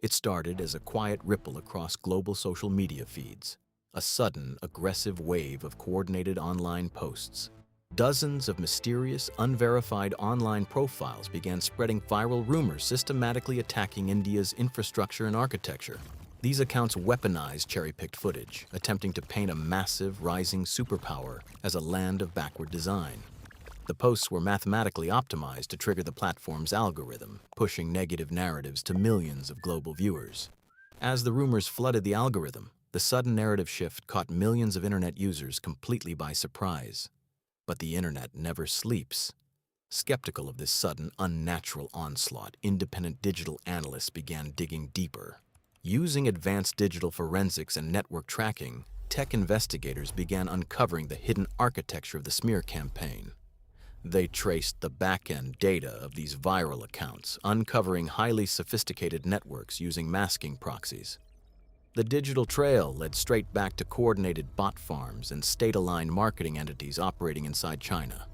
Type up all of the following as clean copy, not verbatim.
It started as a quiet ripple across global social media feeds, a sudden, aggressive wave of coordinated online posts. Dozens of mysterious, unverified online profiles began spreading viral rumors systematically attacking India's infrastructure and architecture. These accounts weaponized cherry-picked footage, attempting to paint a massive, rising superpower as a land of backward design. The posts were mathematically optimized to trigger the platform's algorithm, pushing negative narratives to millions of global viewers. As the rumors flooded the algorithm, the sudden narrative shift caught millions of internet users completely by surprise. But the internet never sleeps. Skeptical of this sudden, unnatural onslaught, independent digital analysts began digging deeper. Using advanced digital forensics and network tracking, tech investigators began uncovering the hidden architecture of the smear campaign. They traced the back-end data of these viral accounts, uncovering highly sophisticated networks using masking proxies. The digital trail led straight back to coordinated bot farms and state-aligned marketing entities operating inside China.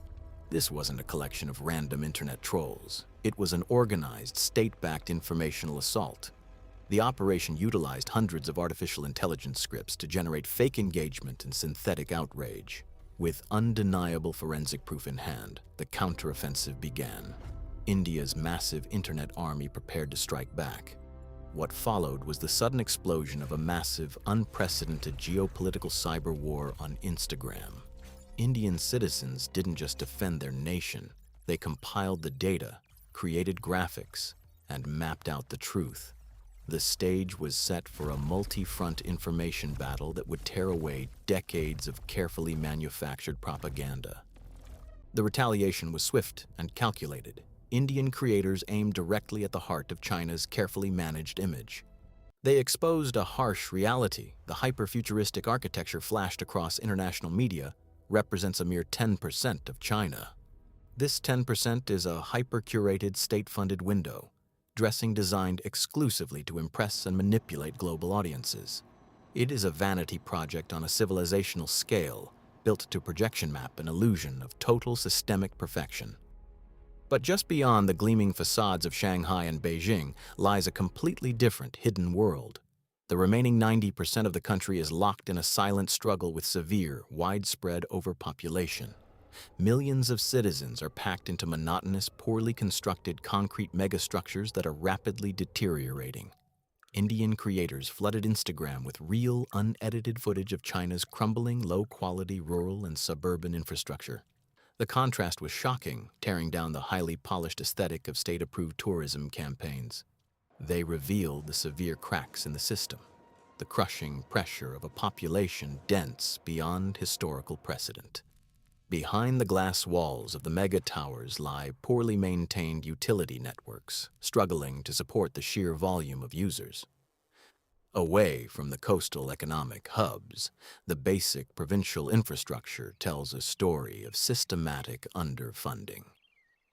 This wasn't a collection of random internet trolls. It was an organized, state-backed informational assault. The operation utilized hundreds of artificial intelligence scripts to generate fake engagement and synthetic outrage. With undeniable forensic proof in hand, the counteroffensive began. India's massive internet army prepared to strike back. What followed was the sudden explosion of a massive, unprecedented geopolitical cyber war on Instagram. Indian citizens didn't just defend their nation, they compiled the data, created graphics, and mapped out the truth. The stage was set for a multi-front information battle that would tear away decades of carefully manufactured propaganda. The retaliation was swift and calculated. Indian creators aimed directly at the heart of China's carefully managed image. They exposed a harsh reality. The hyper-futuristic architecture flashed across international media represents a mere 10% of China. This 10% is a hyper-curated, state-funded window, dressing designed exclusively to impress and manipulate global audiences. It is a vanity project on a civilizational scale, built to projection map an illusion of total systemic perfection. But just beyond the gleaming facades of Shanghai and Beijing lies a completely different hidden world. The remaining 90% of the country is locked in a silent struggle with severe, widespread overpopulation. Millions of citizens are packed into monotonous, poorly constructed concrete megastructures that are rapidly deteriorating. Indian creators flooded Instagram with real, unedited footage of China's crumbling, low-quality rural and suburban infrastructure. The contrast was shocking, tearing down the highly polished aesthetic of state-approved tourism campaigns. They revealed the severe cracks in the system, the crushing pressure of a population dense beyond historical precedent. Behind the glass walls of the mega towers lie poorly maintained utility networks, struggling to support the sheer volume of users. Away from the coastal economic hubs, the basic provincial infrastructure tells a story of systematic underfunding.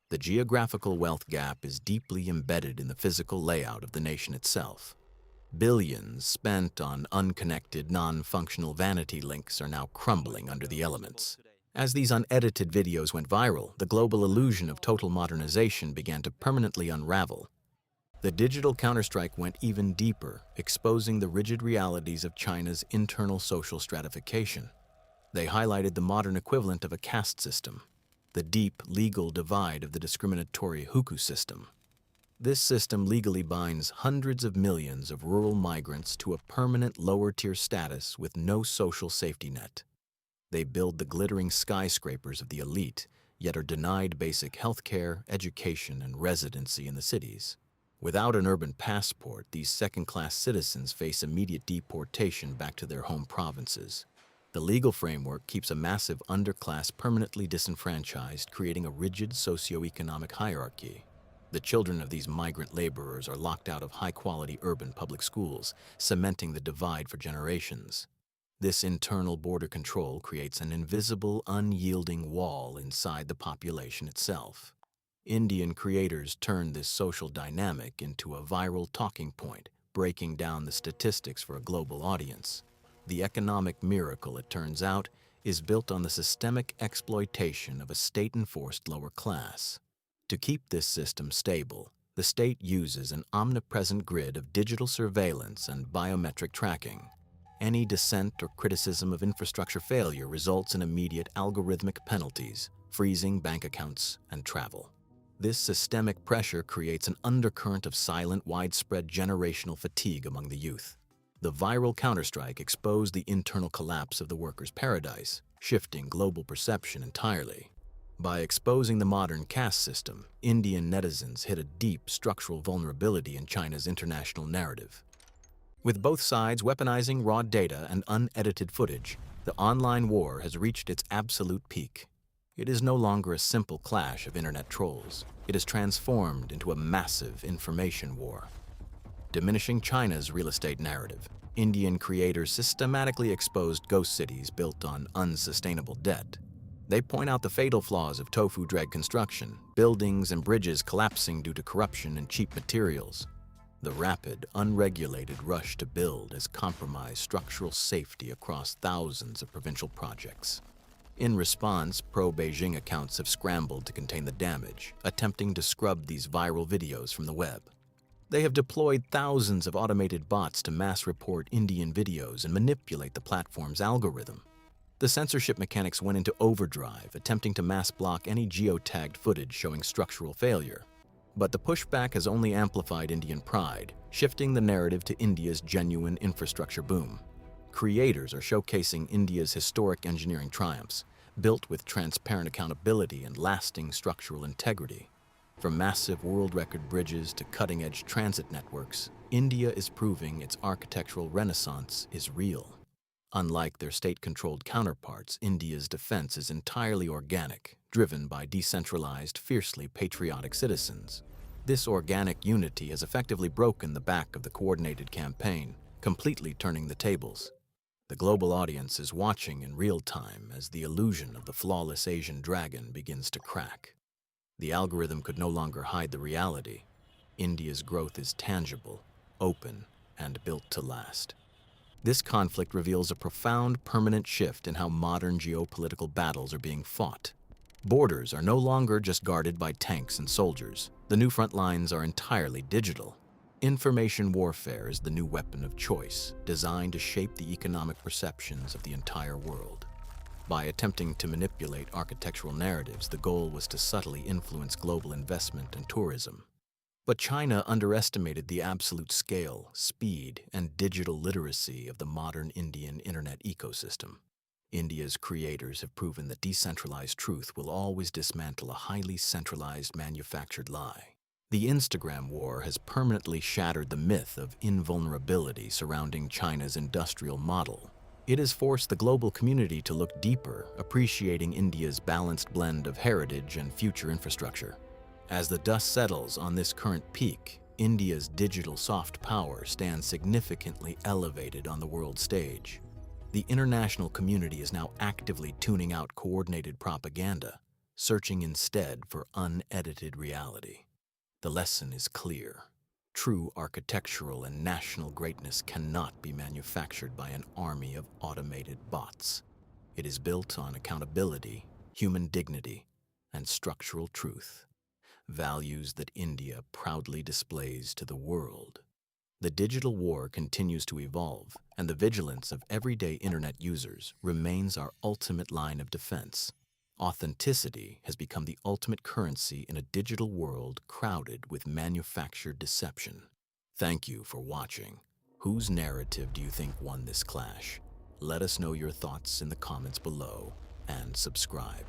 The geographical wealth gap is deeply embedded in the physical layout of the nation itself. Billions spent on unconnected, non-functional vanity links are now crumbling under the elements. As these unedited videos went viral, the global illusion of total modernization began to permanently unravel. The digital counterstrike went even deeper, exposing the rigid realities of China's internal social stratification. They highlighted the modern equivalent of a caste system, the deep legal divide of the discriminatory hukou system. This system legally binds hundreds of millions of rural migrants to a permanent lower-tier status with no social safety net. They build the glittering skyscrapers of the elite, yet are denied basic healthcare, education, and residency in the cities. Without an urban passport, these second-class citizens face immediate deportation back to their home provinces. The legal framework keeps a massive underclass permanently disenfranchised, creating a rigid socioeconomic hierarchy. The children of these migrant laborers are locked out of high-quality urban public schools, cementing the divide for generations. This internal border control creates an invisible, unyielding wall inside the population itself. Indian creators turned this social dynamic into a viral talking point, breaking down the statistics for a global audience. The economic miracle, it turns out, is built on the systemic exploitation of a state-enforced lower class. To keep this system stable, The state uses an omnipresent grid of digital surveillance and biometric tracking. Any dissent or criticism of infrastructure failure results in immediate algorithmic penalties, freezing bank accounts and travel. This systemic pressure creates an undercurrent of silent, widespread generational fatigue among the youth. The viral counterstrike exposed the internal collapse of the workers' paradise, shifting global perception entirely. By exposing the modern caste system, Indian netizens hit a deep structural vulnerability in China's international narrative. With both sides weaponizing raw data and unedited footage, the online war has reached its absolute peak. It is no longer a simple clash of internet trolls. It has transformed into a massive information war. Diminishing China's real estate narrative, Indian creators systematically exposed ghost cities built on unsustainable debt. They point out the fatal flaws of tofu-dreg construction, buildings and bridges collapsing due to corruption and cheap materials. The rapid, unregulated rush to build has compromised structural safety across thousands of provincial projects. In response, pro-Beijing accounts have scrambled to contain the damage, attempting to scrub these viral videos from the web. They have deployed thousands of automated bots to mass report Indian videos and manipulate the platform's algorithm. The censorship mechanics went into overdrive, attempting to mass block any geotagged footage showing structural failure. But the pushback has only amplified Indian pride, shifting the narrative to India's genuine infrastructure boom. Creators are showcasing India's historic engineering triumphs, built with transparent accountability and lasting structural integrity. From massive world record bridges to cutting-edge transit networks, India is proving its architectural renaissance is real. Unlike their state-controlled counterparts, India's defense is entirely organic, driven by decentralized, fiercely patriotic citizens. This organic unity has effectively broken the back of the coordinated campaign, completely turning the tables. The global audience is watching in real time as the illusion of the flawless Asian dragon begins to crack. The algorithm could no longer hide the reality. India's growth is tangible, open, and built to last. This conflict reveals a profound, permanent shift in how modern geopolitical battles are being fought. Borders are no longer just guarded by tanks and soldiers. The new front lines are entirely digital. Information warfare is the new weapon of choice, designed to shape the economic perceptions of the entire world. By attempting to manipulate architectural narratives, the goal was to subtly influence global investment and tourism. But China underestimated the absolute scale, speed, and digital literacy of the modern Indian internet ecosystem. India's creators have proven that decentralized truth will always dismantle a highly centralized manufactured lie. The Instagram war has permanently shattered the myth of invulnerability surrounding China's industrial model. It has forced the global community to look deeper, appreciating India's balanced blend of heritage and future infrastructure. As the dust settles on this current peak, India's digital soft power stands significantly elevated on the world stage. The international community is now actively tuning out coordinated propaganda, searching instead for unedited reality. The lesson is clear. True architectural and national greatness cannot be manufactured by an army of automated bots. It is built on accountability, human dignity, and structural truth. Values that India proudly displays to the world. The digital war continues to evolve, and the vigilance of everyday internet users remains our ultimate line of defense. Authenticity has become the ultimate currency in a digital world crowded with manufactured deception. Thank you for watching. Whose narrative do you think won this clash? Let us know your thoughts in the comments below, and subscribe.